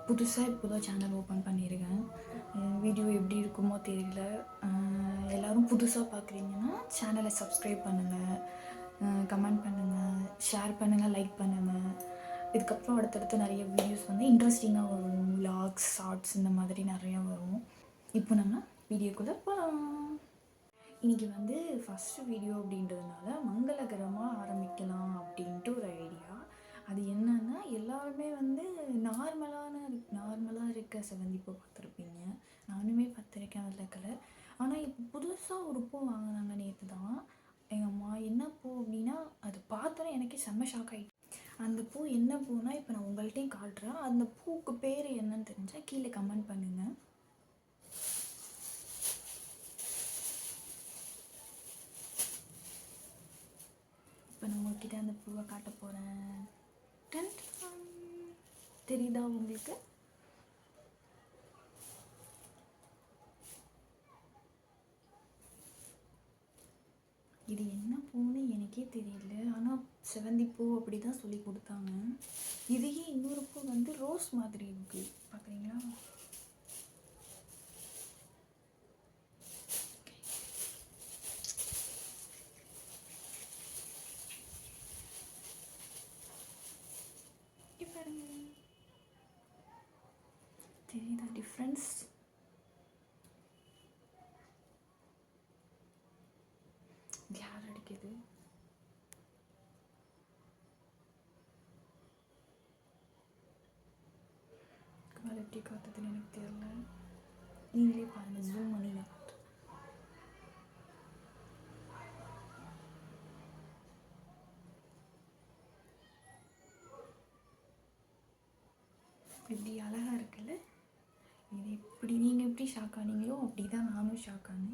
புதுசாக இப்போ தான் சேனல் ஓப்பன் பண்ணியிருக்கேன். வீடியோ எப்படி இருக்குமோ தெரியல. எல்லோரும் புதுசாக பார்க்குறீங்கன்னா சேனலை சப்ஸ்கிரைப் பண்ணுங்கள், கமெண்ட் பண்ணுங்கள், ஷேர் பண்ணுங்கள், லைக் பண்ணுங்கள். இதுக்கப்புறம் அடுத்தடுத்து நிறைய வீடியோஸ் வந்து இன்ட்ரெஸ்டிங்காக வரும். விலாக்ஸ், ஷார்ட்ஸ் இந்த மாதிரி நிறையா வரும். இப்போ நம்ம வீடியோக்குள்ளே போகலாம். இன்றைக்கி வந்து ஃபஸ்ட்டு வீடியோ அப்படின்றதுனால மங்களகரமாக ஆரம்பிக்கலாம் அப்படின்ட்டு ஒரு ஐடியா. அது என்னன்னா, எல்லாருமே வந்து நார்மலாக இருக்க செவந்திப்பூ பார்த்துருப்பீங்க. நானுமே பார்த்துருக்கேன் வெள்ளை கலர். ஆனால் இப்போ புதுசாக ஒரு பூ வாங்கினாங்க நேற்று தான் எங்கள் அம்மா. என்ன பூ அப்படின்னா, அது பார்த்தோன்னே எனக்கே செம்ம ஷாக் ஆகிட்டு. அந்த பூ என்ன பூனா இப்போ நான் உங்கள்கிட்டையும் காட்டுறேன். அந்த பூவுக்கு பேர் என்னன்னு தெரிஞ்சால் கீழே கமெண்ட் பண்ணுங்கள். இப்போ நான் உங்கள்கிட்ட அந்த பூவை காட்ட போகிறேன். தெரியுதா உங்களுக்கு? இது என்ன பூன்னு எனக்கே தெரியல. ஆனால் செவந்திப்பூ அப்படி தான் சொல்லி கொடுத்தாங்க. இதையே இன்னொரு பூ வந்து ரோஸ் மாதிரி இருக்குது, பார்க்குறீங்களா? தெரியுதா டிஃப்ரென்ஸ்? யார் அடிக்குது? குவாலிட்டி காட்டுதுன்னு எனக்கு தெரியல. நீங்களே பாருங்கள், ஜூம் பண்ணி நான் காட்டுறேன். இப்படி அழகாக இருக்குல்ல? இது எப்படி நீங்கள் எப்படி ஷாக் ஆனீங்களோ அப்படி தான் நானும் ஷாக் ஆனேன்.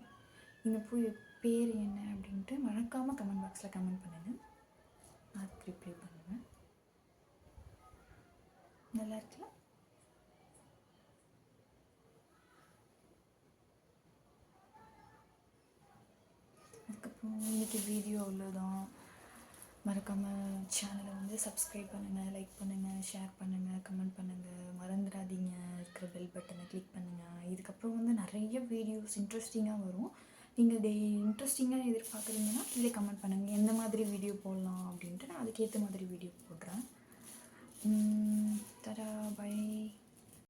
இந்த பூ பேர் என்ன அப்படின்ட்டு மறக்காமல் கமெண்ட் பாக்ஸில் கமெண்ட் பண்ணுங்கள். அதுக்கு ரிப்ளை பண்ணுவேன். நல்லா இருக்குல்ல? அதுக்கப்புறம் இன்றைக்கி வீடியோ அவ்வளோதான். மறக்காமல் சேனலை வந்து சப்ஸ்கிரைப் பண்ணுங்கள், லைக் பண்ணுங்கள், ஷேர் பண்ணுங்கள், கமெண்ட் பண்ணுங்கள். மறந்துடாதீங்க இருக்கிற பெல் பட்டனை கிளிக் பண்ணுங்கள். இதுக்கப்புறம் வந்து நிறைய வீடியோஸ் இன்ட்ரெஸ்டிங்காக வரும். நீங்கள் இன்ட்ரெஸ்டிங்காக எதிர்பார்க்குறீங்கன்னா கீழே கமெண்ட் பண்ணுங்கள், எந்த மாதிரி வீடியோ போடலாம் அப்படின்ட்டு நான் அதுக்கேற்ற மாதிரி வீடியோ போடுறேன். தடா, பை.